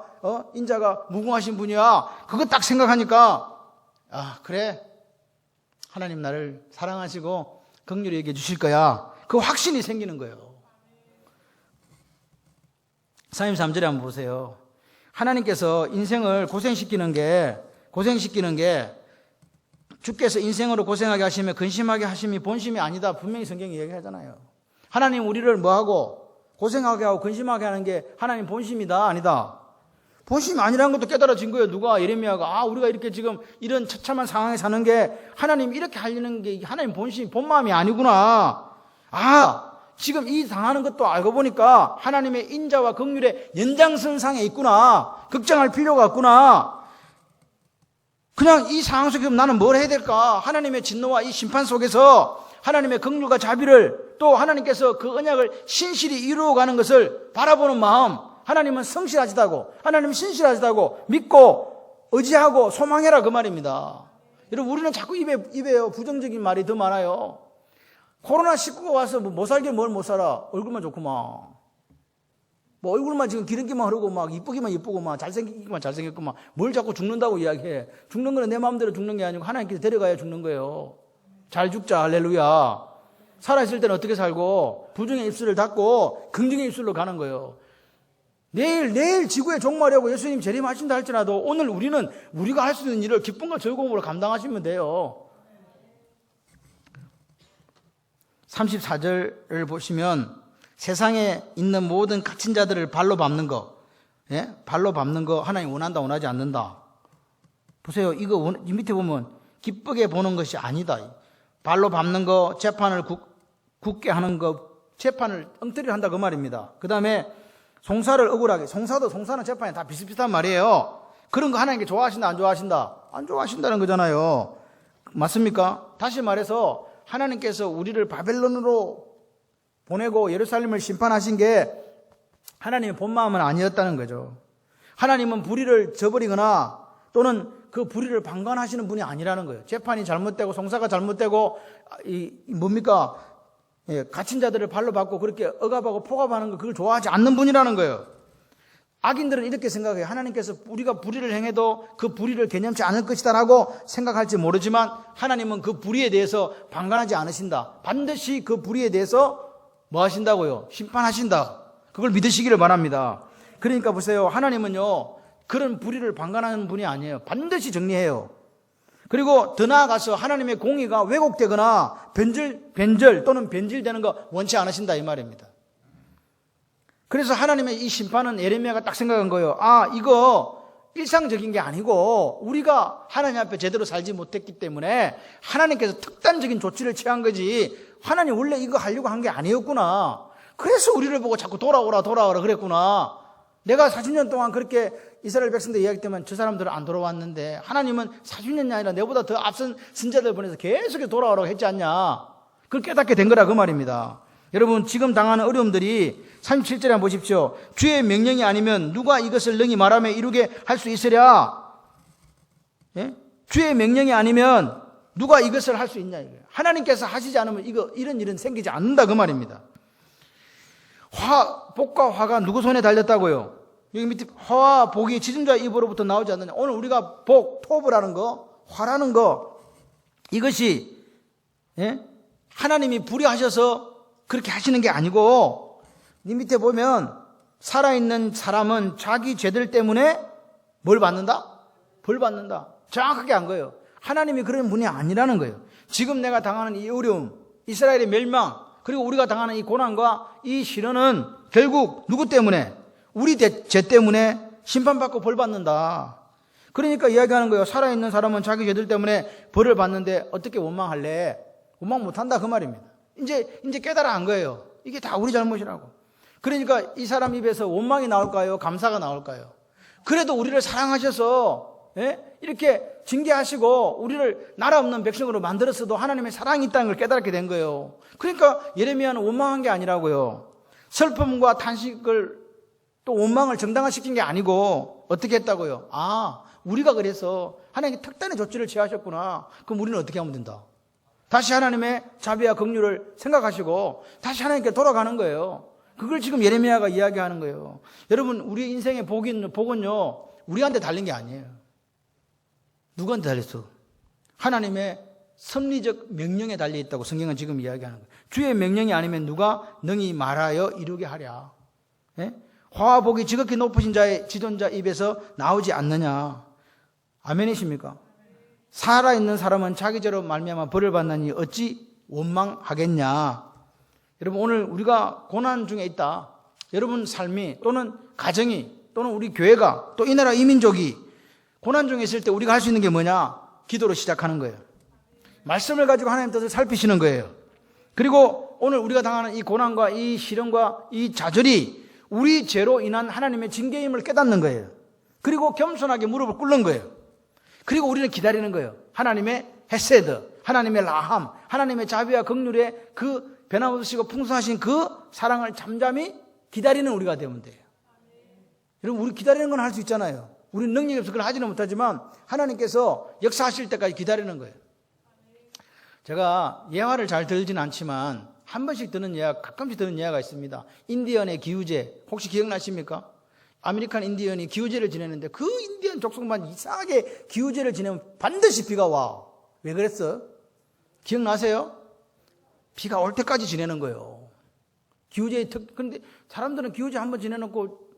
Speaker 1: 인자가 무궁하신 분이야. 그거 딱 생각하니까 그래, 하나님 나를 사랑하시고 긍휼히 얘기해 주실 거야. 그 확신이 생기는 거예요. 3임 3절에 한번 보세요. 하나님께서 인생을 고생시키는 게 주께서 인생으로 고생하게 하시며 근심하게 하심이 본심이 아니다. 분명히 성경이 얘기하잖아요. 하나님 우리를 뭐하고 고생하게 하고 근심하게 하는 게 하나님 본심이다? 아니다? 본심이 아니라는 것도 깨달아진 거예요. 누가? 예레미야가. 우리가 이렇게 지금 이런 처참한 상황에 사는 게 하나님 이렇게 하려는 게 하나님 본심, 본마음이 아니구나. 지금 이 당하는 것도 알고 보니까 하나님의 인자와 긍휼의 연장선상에 있구나. 걱정할 필요가 없구나. 그냥 이 상황 속에서 나는 뭘 해야 될까? 하나님의 진노와 이 심판 속에서 하나님의 긍휼과 자비를, 또 하나님께서 그 언약을 신실히 이루어가는 것을 바라보는 마음, 하나님은 성실하시다고, 하나님은 신실하시다고 믿고 의지하고 소망해라, 그 말입니다. 여러분, 우리는 자꾸 입에 부정적인 말이 더 많아요. 코로나19가 와서 못 살게 뭘 못 살아. 얼굴만 좋구만. 뭐 얼굴만 지금 기름기만 흐르고 막 이쁘기만 이쁘고 막 잘생기기만 잘생겼고 막 뭘 자꾸 죽는다고 이야기해. 죽는 거는 내 마음대로 죽는 게 아니고 하나님께서 데려가야 죽는 거예요. 잘 죽자. 할렐루야. 살아있을 때는 어떻게 살고 부정의 입술을 닫고 긍정의 입술로 가는 거예요. 내일 지구의 종말이라고 예수님 재림하신다 할지라도 오늘 우리가 할 수 있는 일을 기쁨과 즐거움으로 감당하시면 돼요. 34절을 보시면 세상에 있는 모든 갇힌 자들을 발로 밟는 거, 발로 밟는 거 하나님 원한다, 원하지 않는다. 보세요. 이거 이 밑에 보면 기쁘게 보는 것이 아니다. 발로 밟는 거, 재판을 굳게 하는 거, 재판을 엉터리를 한다 그 말입니다. 그 다음에 송사를 억울하게, 송사는 재판이 다 비슷비슷한 말이에요. 그런 거 하나님께 좋아하신다, 안 좋아하신다? 안 좋아하신다는 거잖아요. 맞습니까? 다시 말해서 하나님께서 우리를 바벨론으로 보내고 예루살렘을 심판하신 게 하나님의 본 마음은 아니었다는 거죠. 하나님은 불의를 저버리거나 또는 그 불의를 방관하시는 분이 아니라는 거예요. 재판이 잘못되고 송사가 잘못되고 갇힌 자들을 발로 밟고 그렇게 억압하고 포갑하는 거, 그걸 좋아하지 않는 분이라는 거예요. 악인들은 이렇게 생각해요. 하나님께서 우리가 불의를 행해도 그 불의를 개념치 않을 것이다라고 생각할지 모르지만 하나님은 그 불의에 대해서 방관하지 않으신다. 반드시 그 불의에 대해서 뭐 하신다고요? 심판하신다. 그걸 믿으시기를 바랍니다. 그러니까 보세요. 하나님은요, 그런 불의를 방관하는 분이 아니에요. 반드시 정리해요. 그리고 더 나아가서 하나님의 공의가 왜곡되거나 변절 또는 변질되는 거 원치 않으신다 이 말입니다. 그래서 하나님의 이 심판은 예레미야가 딱 생각한 거예요. 이거 일상적인 게 아니고 우리가 하나님 앞에 제대로 살지 못했기 때문에 하나님께서 특단적인 조치를 취한 거지, 하나님 원래 이거 하려고 한 게 아니었구나. 그래서 우리를 보고 자꾸 돌아오라 그랬구나. 내가 40년 동안 그렇게 이스라엘 백성들 이야기 때문에 저 사람들은 안 돌아왔는데 하나님은 40년이 아니라 내보다 더 앞선 선자들 보내서 계속 돌아오라고 했지 않냐. 그걸 깨닫게 된 거라 그 말입니다. 여러분, 지금 당하는 어려움들이 37절에 한번 보십시오. 주의 명령이 아니면 누가 이것을 능히 말하며 이루게 할 수 있으랴. 예? 주의 명령이 아니면 누가 이것을 할 수 있냐 이거예요. 하나님께서 하시지 않으면 이런 일은 생기지 않는다 그 말입니다. 복과 화가 누구 손에 달렸다고요? 여기 밑에 화와 복이 지존자 입으로부터 나오지 않느냐. 오늘 우리가 복, 토브라는 거, 화라는 거, 이것이 하나님이 불의하셔서 그렇게 하시는 게 아니고, 이 밑에 보면 살아있는 사람은 자기 죄들 때문에 뭘 받는다? 벌 받는다. 정확하게 한 거예요. 하나님이 그런 분이 아니라는 거예요. 지금 내가 당하는 이 어려움, 이스라엘의 멸망, 그리고 우리가 당하는 이 고난과 이 시련은 결국 누구 때문에? 우리 죄 때문에 심판받고 벌 받는다. 그러니까 이야기하는 거예요. 살아있는 사람은 자기 죄들 때문에 벌을 받는데 어떻게 원망할래? 원망 못한다 그 말입니다. 이제 깨달아 한 거예요. 이게 다 우리 잘못이라고. 그러니까 이 사람 입에서 원망이 나올까요? 감사가 나올까요? 그래도 우리를 사랑하셔서 이렇게 징계하시고 우리를 나라 없는 백성으로 만들었어도 하나님의 사랑이 있다는 걸 깨닫게 된 거예요. 그러니까 예레미야는 원망한 게 아니라고요. 슬픔과 탄식을 또 원망을 정당화시킨 게 아니고 어떻게 했다고요? 우리가 그래서 하나님이 특단의 조치를 취하셨구나. 그럼 우리는 어떻게 하면 된다? 다시 하나님의 자비와 긍휼을 생각하시고 다시 하나님께 돌아가는 거예요. 그걸 지금 예레미야가 이야기하는 거예요. 여러분, 우리 인생의 복은요 우리한테 달린 게 아니에요. 누구한테 달렸어? 하나님의 섭리적 명령에 달려있다고 성경은 지금 이야기하는 거예요. 주의 명령이 아니면 누가 능히 말하여 이루게 하랴. 화와 복이 지극히 높으신 자의 지존자 입에서 나오지 않느냐. 아멘이십니까? 살아있는 사람은 자기 죄로 말미암아 벌을 받나니 어찌 원망하겠냐. 여러분, 오늘 우리가 고난 중에 있다. 여러분 삶이 또는 가정이 또는 우리 교회가 또 이 나라 이민족이 고난 중에 있을 때 우리가 할 수 있는 게 뭐냐? 기도로 시작하는 거예요. 말씀을 가지고 하나님 뜻을 살피시는 거예요. 그리고 오늘 우리가 당하는 이 고난과 이 시련과 이 좌절이 우리 죄로 인한 하나님의 징계임을 깨닫는 거예요. 그리고 겸손하게 무릎을 꿇는 거예요. 그리고 우리는 기다리는 거예요. 하나님의 헤세드, 하나님의 라함, 하나님의 자비와 긍휼의 그 변함없으시고 풍성하신 그 사랑을 잠잠히 기다리는 우리가 되면 돼요. 여러분, 우리 기다리는 건 할 수 있잖아요. 우리는 능력이 없어서 그걸 하지는 못하지만 하나님께서 역사하실 때까지 기다리는 거예요. 제가 예화를 잘 들지는 않지만 한 번씩 듣는 예화, 가끔씩 듣는 예화가 있습니다. 인디언의 기우제, 혹시 기억나십니까? 아메리칸 인디언이 기우제를 지내는데 그 인디언 족속만 이상하게 기우제를 지내면 반드시 비가 와. 왜 그랬어? 기억나세요? 비가 올 때까지 지내는 거예요. 기우제의 근데 사람들은 기우제 한번 지내놓고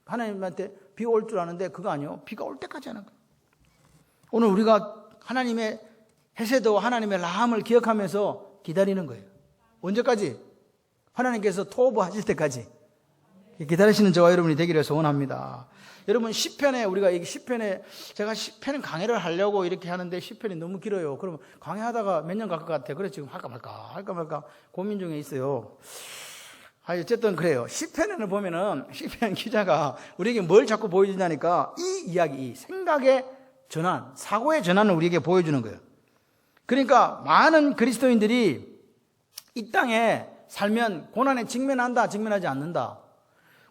Speaker 1: 하나님한테 비 올 줄 아는데 그거 아니요. 비가 올 때까지 하는 거예요. 오늘 우리가 하나님의 헤세드와 하나님의 라함을 기억하면서 기다리는 거예요. 언제까지? 하나님께서 토브 하실 때까지 기다리시는 저와 여러분이 되기를 소원합니다. 여러분, 시편에 우리가 이 시편에 제가 시편 강해를 하려고 이렇게 하는데 시편이 너무 길어요. 그러면 강해하다가 몇 년 갈 것 같아. 그래서 지금 할까 말까 고민 중에 있어요. 어쨌든 그래요. 시편을 보면은 시편 기자가 우리에게 뭘 자꾸 보여주냐니까 이 이야기, 이 생각의 전환, 사고의 전환을 우리에게 보여주는 거예요. 그러니까 많은 그리스도인들이 이 땅에 살면 고난에 직면하지 않는다.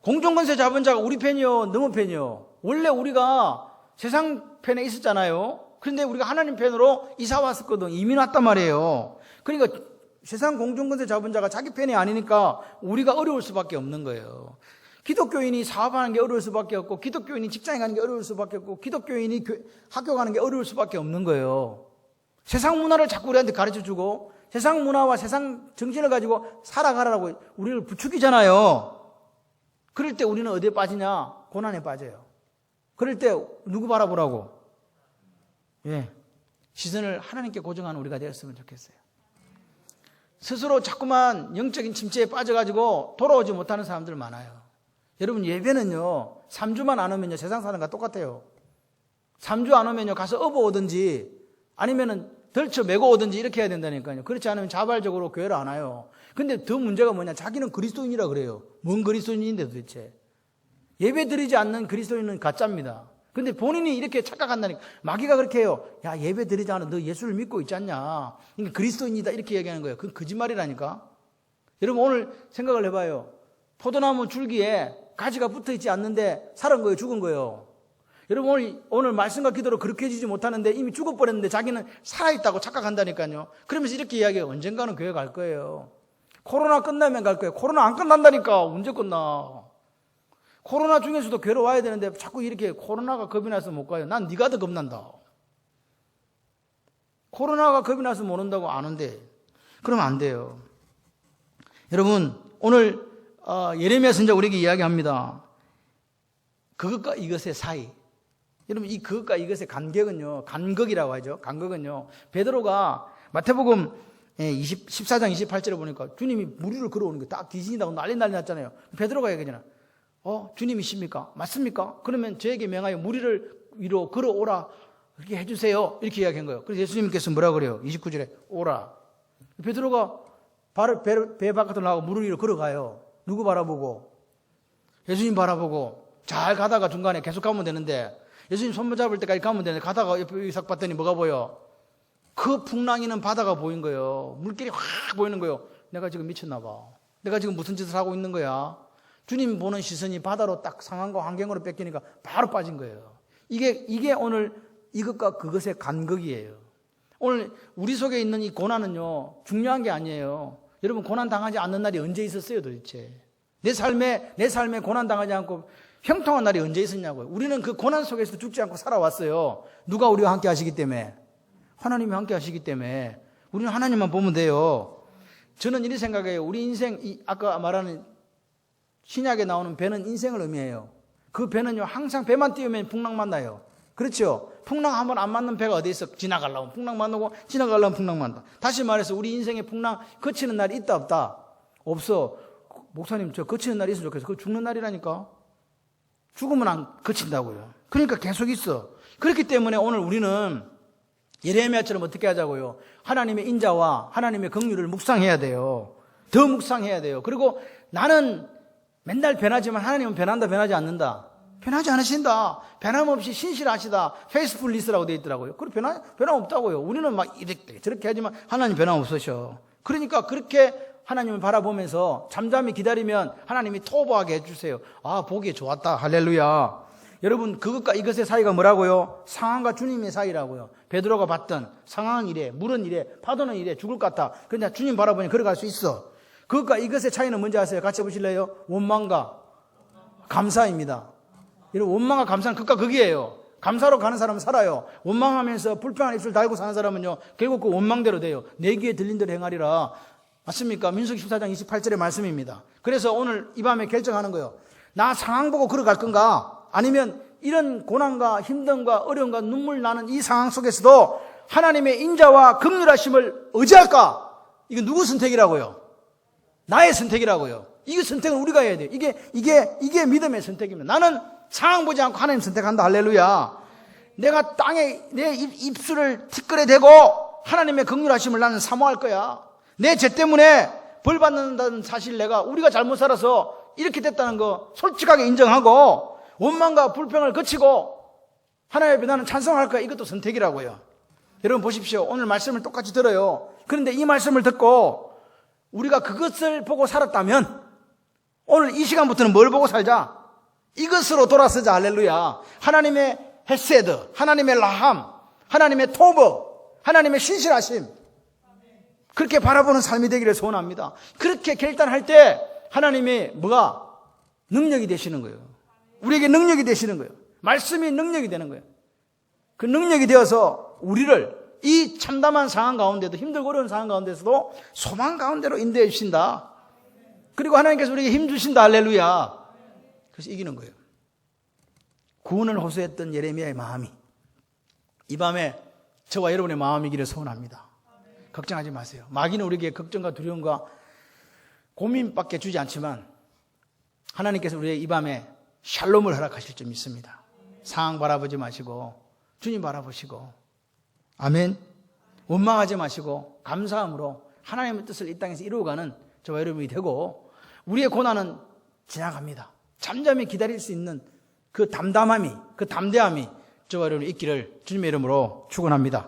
Speaker 1: 공중권세 잡은 자가 우리 편이요, 너무 편이요. 원래 우리가 세상 편에 있었잖아요. 그런데 우리가 하나님 편으로 이사 왔었거든. 이민 왔단 말이에요. 그러니까 세상 공중권세 잡은 자가 자기 편이 아니니까 우리가 어려울 수밖에 없는 거예요. 기독교인이 사업하는 게 어려울 수밖에 없고, 기독교인이 직장에 가는 게 어려울 수밖에 없고, 기독교인이 학교 가는 게 어려울 수밖에 없는 거예요. 세상 문화를 자꾸 우리한테 가르쳐주고 세상 문화와 세상 정신을 가지고 살아가라고 우리를 부추기잖아요. 그럴 때 우리는 어디에 빠지냐? 고난에 빠져요. 그럴 때 누구 바라보라고? 시선을 하나님께 고정하는 우리가 되었으면 좋겠어요. 스스로 자꾸만 영적인 침체에 빠져가지고 돌아오지 못하는 사람들 많아요. 여러분, 예배는요 3주만 안 오면요 세상 사는 것과 똑같아요. 3주 안 오면요 가서 업어 오든지 아니면은 덜쳐 메고 오든지 이렇게 해야 된다니까요. 그렇지 않으면 자발적으로 교회를 안 와요. 근데 더 문제가 뭐냐, 자기는 그리스도인이라 그래요. 뭔 그리스도인인데 도대체. 예배 드리지 않는 그리스도인은 가짜입니다. 근데 본인이 이렇게 착각한다니까. 마귀가 그렇게 해요. 야, 예배 드리지 않아. 너 예수를 믿고 있지 않냐. 그러니까 그리스도인이다 이렇게 얘기하는 거예요. 그건 거짓말이라니까. 여러분, 오늘 생각을 해봐요. 포도나무 줄기에 가지가 붙어 있지 않는데 살은 거예요, 죽은 거예요. 여러분, 오늘 말씀과 기도로 그렇게 해주지 못하는데 이미 죽어버렸는데 자기는 살아있다고 착각한다니까요. 그러면서 이렇게 이야기해요. 언젠가는 교회 갈 거예요. 코로나 끝나면 갈 거예요. 코로나 안 끝난다니까. 언제 끝나. 코로나 중에서도 교회로 와야 되는데 자꾸 이렇게 코로나가 겁이 나서 못 가요. 난 네가 더 겁난다. 코로나가 겁이 나서 못 온다고 안 온대. 그러면 안 돼요. 여러분, 오늘 예레미야 선지자 우리에게 이야기합니다. 그것과 이것의 사이. 여러분, 이 그것과 이것의 간격은요, 간극이라고 하죠. 간극은요, 베드로가 마태복음 14장 28절에 보니까 주님이 무리를 걸어오는 게 딱 귀신이라고 난리 났잖아요. 베드로가 얘기하잖아. 주님이십니까? 맞습니까? 그러면 저에게 명하여 무리를 위로 걸어오라. 이렇게 해주세요. 이렇게 이야기한 거예요. 그래서 예수님께서 뭐라 그래요? 29절에 오라. 베드로가 배 바깥으로 나가고 무리 위로 걸어가요. 누구 바라보고? 예수님 바라보고. 잘 가다가 중간에 계속 가면 되는데, 예수님 손 잡을 때까지 가면 되는데, 가다가 옆에 싹 봤더니 뭐가 보여? 그 풍랑이는 바다가 보인 거예요. 물길이 확 보이는 거예요. 내가 지금 미쳤나 봐. 내가 지금 무슨 짓을 하고 있는 거야? 주님 보는 시선이 바다로 딱 상황과 환경으로 뺏기니까 바로 빠진 거예요. 이게 오늘 이것과 그것의 간극이에요. 오늘 우리 속에 있는 이 고난은요, 중요한 게 아니에요. 여러분, 고난 당하지 않는 날이 언제 있었어요, 도대체? 내 삶에 고난 당하지 않고 형통한 날이 언제 있었냐고요. 우리는 그 고난 속에서 죽지 않고 살아왔어요. 누가 우리와 함께 하시기 때문에? 하나님이 함께 하시기 때문에. 우리는 하나님만 보면 돼요. 저는 이렇게 생각해요. 우리 인생, 아까 말하는 신약에 나오는 배는 인생을 의미해요. 그 배는요, 항상 배만 띄우면 풍랑 만나요. 그렇죠? 풍랑 한번 안 맞는 배가 어디 있어? 지나가려면 풍랑 만나고 지나가려면 풍랑 만나. 다시 말해서 우리 인생의 풍랑 거치는 날이 있다 없다? 없어. 목사님, 저 거치는 날이 있으면 좋겠어. 그거 죽는 날이라니까. 죽으면 안 거친다고요. 그러니까 계속 있어. 그렇기 때문에 오늘 우리는 예레미야처럼 어떻게 하자고요? 하나님의 인자와 하나님의 긍휼을 묵상해야 돼요. 더 묵상해야 돼요. 그리고 나는 맨날 변하지만 하나님은 변하지 않는다. 변하지 않으신다. 변함없이 신실하시다. 페이스풀리스라고 되어 있더라고요. 그리고 변함 없다고요. 우리는 막 이렇게 저렇게 하지만 하나님 변함 없으셔. 그러니까 그렇게 하나님을 바라보면서 잠잠히 기다리면 하나님이 토보하게 해주세요. 아, 보기에 좋았다. 할렐루야. 여러분, 그것과 이것의 사이가 뭐라고요? 상황과 주님의 사이라고요. 베드로가 봤던 상황은 이래, 물은 이래, 파도는 이래, 죽을 것 같아. 그런데 주님 바라보니 걸어갈 수 있어. 그것과 이것의 차이는 뭔지 아세요? 같이 해보실래요? 원망과 감사입니다. 여러분, 원망과 감사는 극과 극이에요. 감사로 가는 사람은 살아요. 원망하면서 불평한 입술 달고 사는 사람은요, 결국 그 원망대로 돼요. 내 귀에 들린 대로 행하리라. 맞습니까? 민수기 14장 28절의 말씀입니다. 그래서 오늘 이 밤에 결정하는 거예요. 나 상황 보고 걸어갈 건가? 아니면 이런 고난과 힘듦과 어려움과 눈물 나는 이 상황 속에서도 하나님의 인자와 긍휼하심을 의지할까? 이거 누구 선택이라고요? 나의 선택이라고요. 이 선택은 우리가 해야 돼요. 이게 믿음의 선택입니다. 나는 상황 보지 않고 하나님 선택한다. 할렐루야. 내가 땅에 내 입술을 티끌에 대고 하나님의 긍휼하심을 나는 사모할 거야. 내 죄 때문에 벌 받는다는 사실, 우리가 잘못 살아서 이렇게 됐다는 거 솔직하게 인정하고 원망과 불평을 거치고 하나님 앞에 나는 찬송할 거야. 이것도 선택이라고요. 여러분 보십시오. 오늘 말씀을 똑같이 들어요. 그런데 이 말씀을 듣고 우리가 그것을 보고 살았다면 오늘 이 시간부터는 뭘 보고 살자? 이것으로 돌아서자. 할렐루야. 하나님의 헤세드, 하나님의 라함, 하나님의 토브, 하나님의 신실하심, 그렇게 바라보는 삶이 되기를 소원합니다. 그렇게 결단할 때 하나님의 뭐가? 능력이 되시는 거예요. 우리에게 능력이 되시는 거예요. 말씀이 능력이 되는 거예요. 그 능력이 되어서 우리를 이 참담한 상황 가운데도, 힘들고 어려운 상황 가운데서도 소망 가운데로 인도해 주신다. 그리고 하나님께서 우리에게 힘 주신다. 할렐루야. 그래서 이기는 거예요. 구원을 호소했던 예레미야의 마음이 이 밤에 저와 여러분의 마음이기를 소원합니다. 걱정하지 마세요. 마귀는 우리에게 걱정과 두려움과 고민밖에 주지 않지만 하나님께서 우리의 이 밤에 샬롬을 허락하실 줄 믿습니다. 상황 바라보지 마시고 주님 바라보시고, 아멘. 원망하지 마시고 감사함으로 하나님의 뜻을 이 땅에서 이루어가는 저와 여러분이 되고, 우리의 고난은 지나갑니다. 잠잠히 기다릴 수 있는 그 담담함이, 그 담대함이 저와 여러분이 있기를 주님의 이름으로 축원합니다.